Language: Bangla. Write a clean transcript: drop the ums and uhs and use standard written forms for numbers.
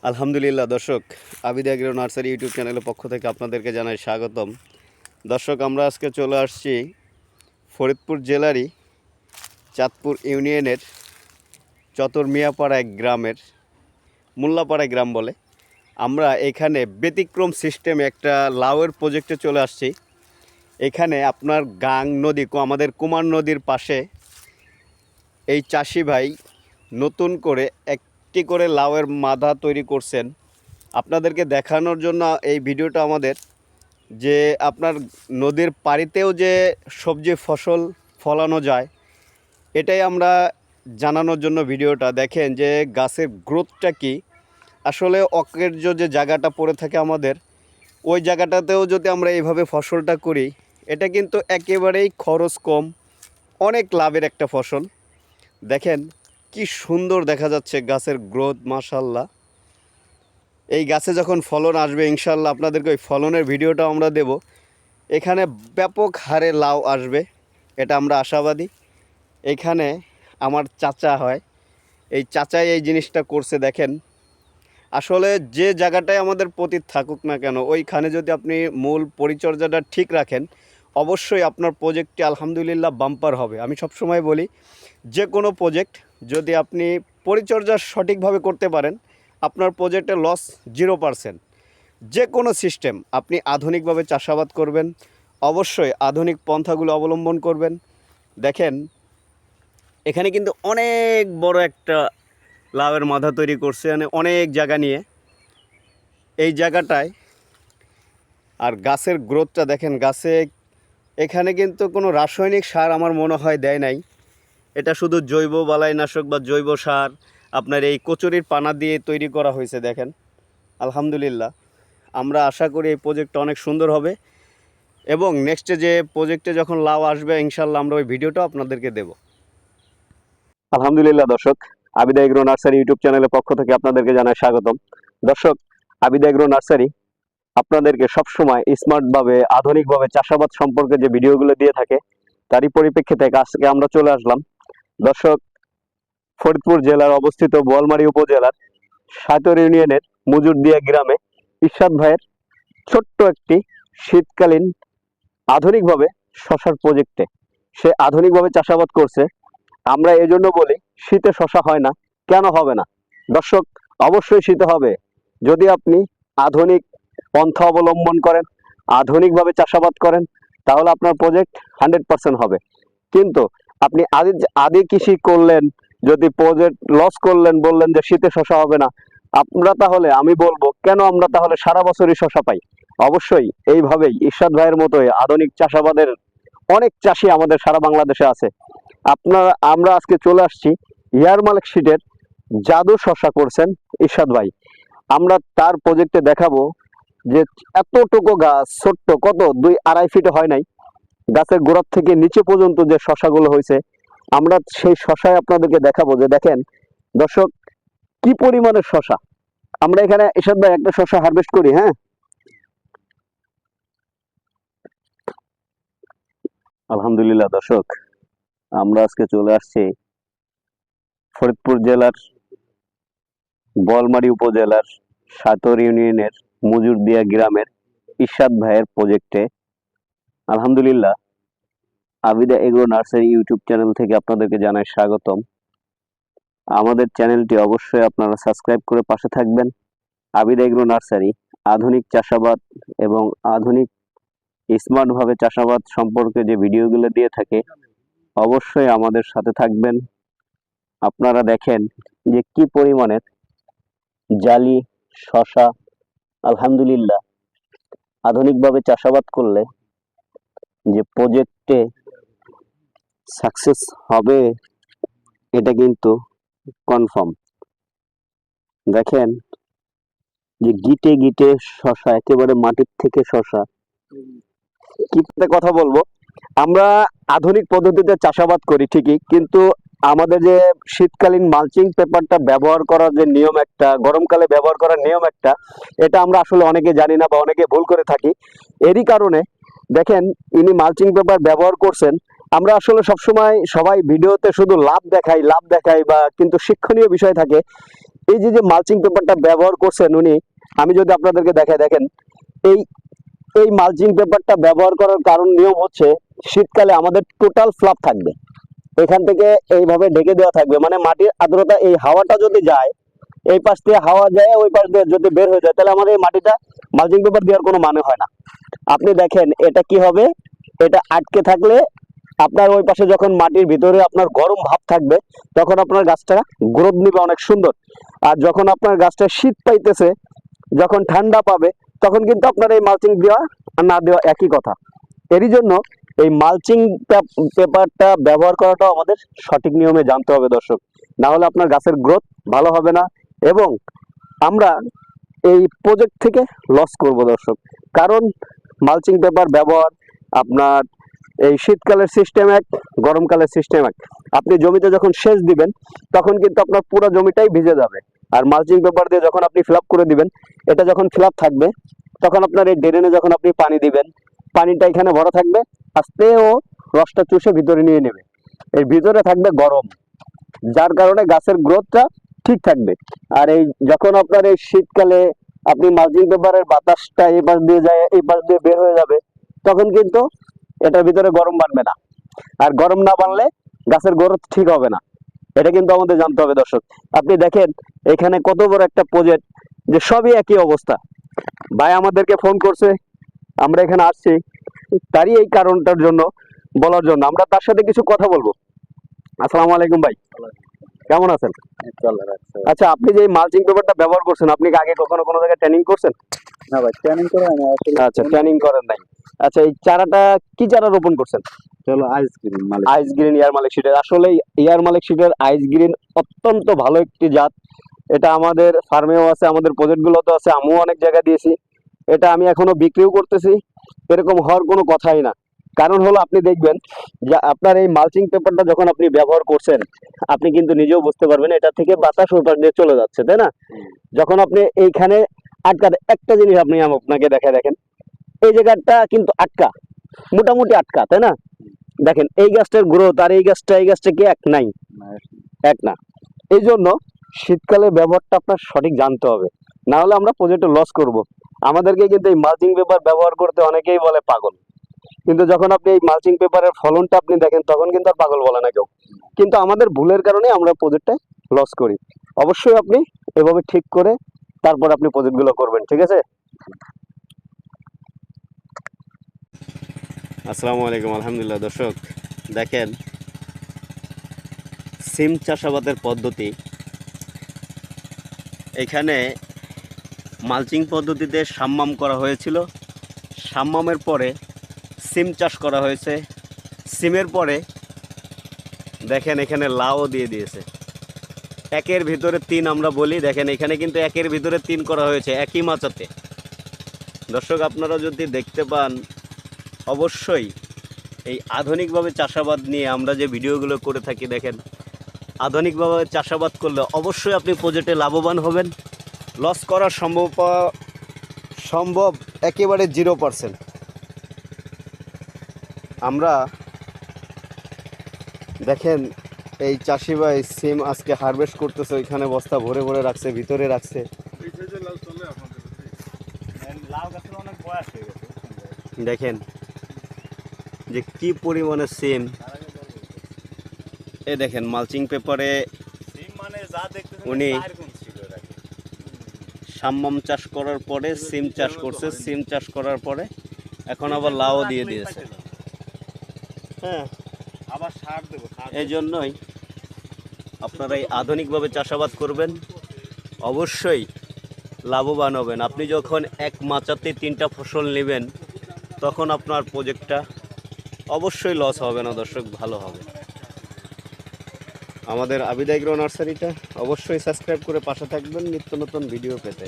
আলহামদুলিল্লাহ দর্শক, আবিদ এগ্রো নার্সারি ইউটিউব চ্যানেলের পক্ষ থেকে আপনাদেরকে জানাই স্বাগতম। দর্শক, আমরা আজকে চলে আসছি ফরিদপুর জেলারই চাঁদপুর ইউনিয়নের চতর-মিয়াপাড়া এক গ্রামের মোল্লাপাড়া গ্রাম বলে। আমরা এখানে ব্যতিক্রম সিস্টেমে একটা লাউয়ের প্রজেক্টে চলে আসছি। এখানে আপনার গাং নদী, আমাদের কুমার নদীর পাশে এই চাষি ভাই নতুন করে একটি করে লাউয়ের মাধা তৈরি করছেন। আপনাদেরকে দেখানোর জন্য এই ভিডিওটা আমাদের, যে আপনার নদীর পাড়িতেও যে সবজি ফসল ফলানো যায়, এটাই আমরা জানানোর জন্য ভিডিওটা। দেখেন যে গাছের গ্রোথটা কি। আসলে অকের্য যে জায়গাটা পড়ে থাকে আমাদের, ওই জায়গাটাতেও যদি আমরা এইভাবে ফসলটা করি, এটা কিন্তু একেবারেই খরচ কম, অনেক লাভের একটা ফসল। দেখেন কি সুন্দর দেখা যাচ্ছে গাছের গ্রোথ, মাশাআল্লাহ। এই গাছে যখন ফলন আসবে ইনশাল্লাহ আপনাদেরকে ওই ফলনের ভিডিওটা আমরা দেব। এখানে ব্যাপক হারে লাউ আসবে, এটা আমরা আশাবাদী। এখানে আমার চাচা হয়, এই চাচাই এই জিনিসটা করছে। দেখেন আসলে যে জায়গাটায় আমাদের পতিত থাকুক না কেন, ওইখানে যদি আপনি মূল পরিচর্যাটা ঠিক রাখেন, অবশ্যই আপনার প্রজেক্টটি আলহামদুলিল্লাহ বাম্পার হবে। আমি সবসময় বলি, যে কোনো প্রজেক্ট যদি আপনি পরিচর্যা সঠিকভাবে করতে পারেন, আপনার প্রজেক্টে লস 0%। যে কোনো সিস্টেম আপনি আধুনিকভাবে চাষাবাদ করবেন, অবশ্যই আধুনিক পন্থাগুলো অবলম্বন করবেন। দেখেন এখানে কিন্তু অনেক বড় একটা লাউয়ের মাথা তৈরি করছে, মানে অনেক জায়গা নিয়ে এই জায়গাটায়। আর গাছের গ্রোথটা দেখেন, গাছে এখানে কিন্তু কোনো রাসায়নিক সার আমার মনে হয় দেয় নাই। এটা শুধু জৈব বালাইনাশক বা জৈব সার আপনার এই কচুরির পানা দিয়ে তৈরি করা হয়েছে। দেখেন আলহামদুলিল্লাহ, আমরা আশা করি এই প্রজেক্টটা অনেক সুন্দর হবে এবং নেক্সটে যে প্রজেক্টে যখন লাউ আসবে ইনশাল্লাহ আমরা ওই ভিডিওটা আপনাদেরকে দেব। আলহামদুলিল্লাহ দর্শক, আবিদ এগ্রো নার্সারি ইউটিউব চ্যানেলের পক্ষ থেকে আপনাদেরকে জানাই স্বাগতম। দর্শক, আবিদ এগ্রো নার্সারি আপনাদেরকে সবসময় স্মার্টভাবে আধুনিকভাবে চাষাবাদ সম্পর্কে যে ভিডিওগুলো দিয়ে থাকে, তারই পরিপ্রেক্ষিতে আজকে আমরা চলে আসলাম দর্শক ফরিদপুর জেলার অবস্থিত বোয়ালমারী উপজেলার সাতর ইউনিয়নের মুজুরদিয়া গ্রামে ইরশাদ ভাইয়ের ছোট্ট একটি শীতকালীন আধুনিকভাবে শশার প্রজেক্টে সে আধুনিকভাবে চাষাবাদ করছে। আমরা এই জন্য বলি, শীতে শশা হয় না, কেন হবে না দর্শক? অবশ্যই শীতে হবে, যদি আপনি আধুনিক পন্থা অবলম্বন করেন, আধুনিকভাবে চাষাবাদ করেন, তাহলে আপনার প্রজেক্ট 100% হবে। কিন্তু আপনি আদি কৃষি করলেন, যদি প্রজেক্ট লস করলেন, বললেন যে শীতে শশা হবে না, আমরা তাহলে আমি বলবো কেন আমরা তাহলে সারা বছরই শশা পাই? অবশ্যই এইভাবেই ইরশাদ ভাইয়ের মতোই আধুনিক চাষাবাদের অনেক চাষি আমাদের সারা বাংলাদেশে আছে। আমরা আজকে চলে আসছি ইয়ার মালিক সিটের জাদু শশা করছেন ইরশাদ ভাই। আমরা তার প্রজেক্টে দেখাবো যে এতটুকু গাছ, ছোট্ট কত 2-2.5 ফিট হয় নাই, গাছের গোড়ার থেকে নিচে পর্যন্ত যে শশাগুলো হয়েছে, আমরা সেই শশায় আপনাদেরকে দেখাবো। যে দেখেন দর্শক কি পরিমাণের শশা। আমরা এখানে ইরশাদ ভাই একটা শশা হারভেস্ট করি। হ্যাঁ, আলহামদুলিল্লাহ দর্শক, আমরা আজকে চলে আসছি ফরিদপুর জেলার বোয়ালমারী উপজেলার সাতর ইউনিয়নের মুজুরদিয়া গ্রামের ইরশাদ ভাইয়ের প্রজেক্টে। আলহামদুলিল্লাহ, Abida agro nursery YouTube channel থেকে আপনাদেরকে জানাই স্বাগতম। আমাদের চ্যানেলটি অবশ্যই আপনারা সাবস্ক্রাইব করে পাশে থাকবেন। আবিদা এগ্রো নার্সারি আধুনিক চাষাবাদ এবং আধুনিক স্মার্টভাবে চাষাবাদ সম্পর্কে যে ভিডিওগুলো দিয়ে থাকে, অবশ্যই আমাদের সাথে থাকবেন। আপনারা দেখেন যে কি পরিমাণের জালি শশা। আলহামদুলিল্লাহ, আধুনিকভাবে চাষাবাদ করলে যে প্রজেক্টে সাকসেস হবে এটা কিন্তু কনফার্ম। দেখেন যে গিটে গিটে শশা, একেবারে মাটির থেকে শশা। কি কথা বলবো, আমরা আধুনিক পদ্ধতিতে চাষাবাদ করি ঠিকই, কিন্তু আমাদের যে শীতকালীন মালচিং পেপারটা ব্যবহার করার যে নিয়ম একটা, গরমকালে ব্যবহার করার নিয়ম একটা, এটা আমরা আসলে অনেকে জানি না বা অনেকে ভুল করে থাকি। এরই কারণে দেখেন ইনি মালচিং পেপার ব্যবহার করছেন। আমরা আসলে সবসময় সবাই ভিডিওতে শুধু লাভ দেখাই বা, কিন্তু শিক্ষণীয় বিষয় থাকে। এই যে মালচিং পেপারটা ব্যবহার করছেন উনি, আমি যদি আপনাদেরকে দেখাই, দেখেন এই এই মালচিং পেপারটা ব্যবহার করার কারণ নিয়ম হচ্ছে শীতকালে আমাদের টোটাল ফ্ল্যাপ থাকবে, এখান থেকে এইভাবে ঢেকে দেওয়া থাকবে, মানে মাটির আর্দ্রতা, এই হাওয়াটা যদি যায়, এই পাশ দিয়ে হাওয়া যায় ওই পাশ দিয়ে যদি বের হয়ে যায়, তাহলে আমাদের এই মাটিটা মালচিং পেপার দেওয়ার কোনো মানে হয় না। আপনি দেখেন এটা কি হবে, এটা আটকে থাকলে আপনার ওই পাশে যখন মাটির ভিতরে আপনার গরম ভাব থাকবে, তখন আপনার গাছটা গ্রোথ নিবে অনেক সুন্দর। আর যখন আপনার গাছটা শীত পাইতেছে, যখন ঠান্ডা পাবে, তখন কিন্তু আপনার এই মালচিং দেওয়া আর না দেওয়া একই কথা। এরই জন্য এই মালচিং পেপারটা ব্যবহার করাটাও আমাদের সঠিক নিয়মে জানতে হবে দর্শক, না হলে আপনার গাছের গ্রোথ ভালো হবে না, এবং আমরা এই প্রজেক্ট থেকে লস করব দর্শক। কারণ মালচিং পেপার ব্যবহার আপনার এই শীতকালের সিস্টেম এক, গরমকালের সিস্টেম এক। আপনি জমিতে যখন সেচ দিবেন, তখন কিন্তু আপনার পুরো জমিটাই ভিজে যাবে। আর মালচিং পেপার দিয়ে যখন আপনি ফিল আপ করে দিবেন, এটা যখন ফিল আপ থাকবে, তখন আপনার এই ড্রেনে যখন আপনি পানি দিবেন, পানিটা এখানে ভরা থাকবে, আস্তে ও রসটা চুষে ভিতরে নিয়ে নেবে, এর ভিতরে থাকবে গরম, যার কারণে গাছের গ্রোথটা ঠিক থাকবে। আর এই যখন আপনার এই শীতকালে আপনি মালচিং পেপারের বাতাসটা এই পাশ দিয়ে যায়, এই পাশ দিয়ে বের হয়ে যাবে, তখন কিন্তু এটার ভিতরে গরম বাড়বে না, আর গরম না বাড়লে গাছের গ্রোথ ঠিক হবে না। এটা কিন্তু আমাদের জানতে হবে দর্শক। আপনি দেখেন এখানে কত বড় একটা প্রজেক্ট, যে সবই একই অবস্থা। ভাই আমাদেরকে ফোন করছে, আমরা এখানে আসছি তারই এই কারণটার জন্য, বলার জন্য। আমরা তার সাথে কিছু কথা বলবো। আসসালামু আলাইকুম ভাই, কেমন আছেন? আচ্ছা, আপনি যে মালচিং পেপারটা ব্যবহার করছেন, আপনি কি আগে কখনো কোনো জায়গায় ট্রেনিং করছেন? না ভাই, ট্রেনিং করে আমি আসলে। আচ্ছা, ট্রেনিং করেন নাই। আচ্ছা, এই চারাটা কি চারা রোপণ করছেন? চলো আইস গ্রিন মালিক। আইস গ্রিন ইয়ার মালিক সিডের। আসলে ইয়ার মালিক সিডের আইস গ্রিন অত্যন্ত ভালো একটি জাত। এটা আমাদের ফার্মেও আছে, আমাদের প্রজেক্টগুলোতে আছে, আমিও অনেক জায়গা দিয়েছি। এটা আমি এখনো বিক্রিও করতেছি। এরকম হওয়ার কোনো কথাই না। কারণ হলো আপনি দেখবেন যে আপনার এই মালচিং পেপারটা যখন আপনি ব্যবহার করছেন, আপনি কিন্তু নিজেও বুঝতে পারবেন এটা থেকে বাতাস ওই পাশ দিয়ে চলে যাচ্ছে, তাই না? যখন আপনি এইখানে আটকাতে, একটা জিনিস আপনি আপনাকে দেখায়, দেখেন এই জায়গাটা কিন্তু আটকা, মোটামুটি আটকা, তাই না? দেখেন এই গাছটার গ্রোথ আর এই গাছটা কি এক নাই? এক না। এই জন্য শীতকালে ব্যবহারটা আপনার সঠিক জানতে হবে, না হলে আমরা প্রজেক্টে লস করব। আমাদেরকে কিন্তু এই মালচিং পেপার ব্যবহার করতে অনেকেই বলে পাগল, কিন্তু যখন আপনি এই মালচিং পেপারের ফলনটা আপনি দেখেন, তখন কিন্তু আর পাগল বলে না কেউ। কিন্তু আমাদের ভুলের কারণে আমরা প্রজেক্টটা লস করি। অবশ্যই আপনি এভাবে ঠিক করে তারপর আপনি প্রজেক্টগুলো করবেন, ঠিক আছে? আসসালামু আলাইকুম। আলহামদুলিল্লাহ দর্শক, দেখেন সিম চাষাবাদের পদ্ধতি। এখানে মালচিং পদ্ধতিতে সাম্মাম করা হয়েছিল, সাম্মামের পরে সিম চাষ করা হয়েছে, সিমের পরে দেখেন এখানে লাউ দিয়ে দিয়েছে। একের ভিতরে তিন আমরা বলি, দেখেন এখানে কিন্তু একের ভিতরে তিন করা হয়েছে একই মাচাতে। দর্শক আপনারা যদি দেখতে পান, অবশ্যই এই আধুনিকভাবে চাষাবাদ নিয়ে আমরা যে ভিডিওগুলো করে থাকি, দেখেন আধুনিকভাবে চাষাবাদ করলে অবশ্যই আপনি প্রজেক্টে লাভবান হবেন। লস করা সম্ভব একেবারে 0%। আমরা দেখেন এই চাষি ভাই সিম আজকে হারভেস্ট করতেছে, ওইখানে বস্তা ভরে ভরে রাখছে, ভিতরে রাখছে। দেখেন যে কি পরিমাণে সিম। এ দেখেন মালচিং পেপারে উনি সাম্মাম চাষ করার পরে সিম চাষ করছে, সিম চাষ করার পরে এখন আবার লাউ দিয়ে দিয়েছে। হ্যাঁ, আবার সার দেব। এই জন্যই আপনারা এই আধুনিকভাবে চাষাবাদ করবেন, অবশ্যই লাভবান হবেন। আপনি যখন এক মাচাতে 3টা ফসল নেবেন, তখন আপনার প্রজেক্টটা অবশ্যই লস হবে না দর্শক, ভালো হবে। আমাদের আবিদা এগ্রো নার্সারিটা অবশ্যই সাবস্ক্রাইব করে পাশে থাকবেন নিত্য নতুন ভিডিও পেতে।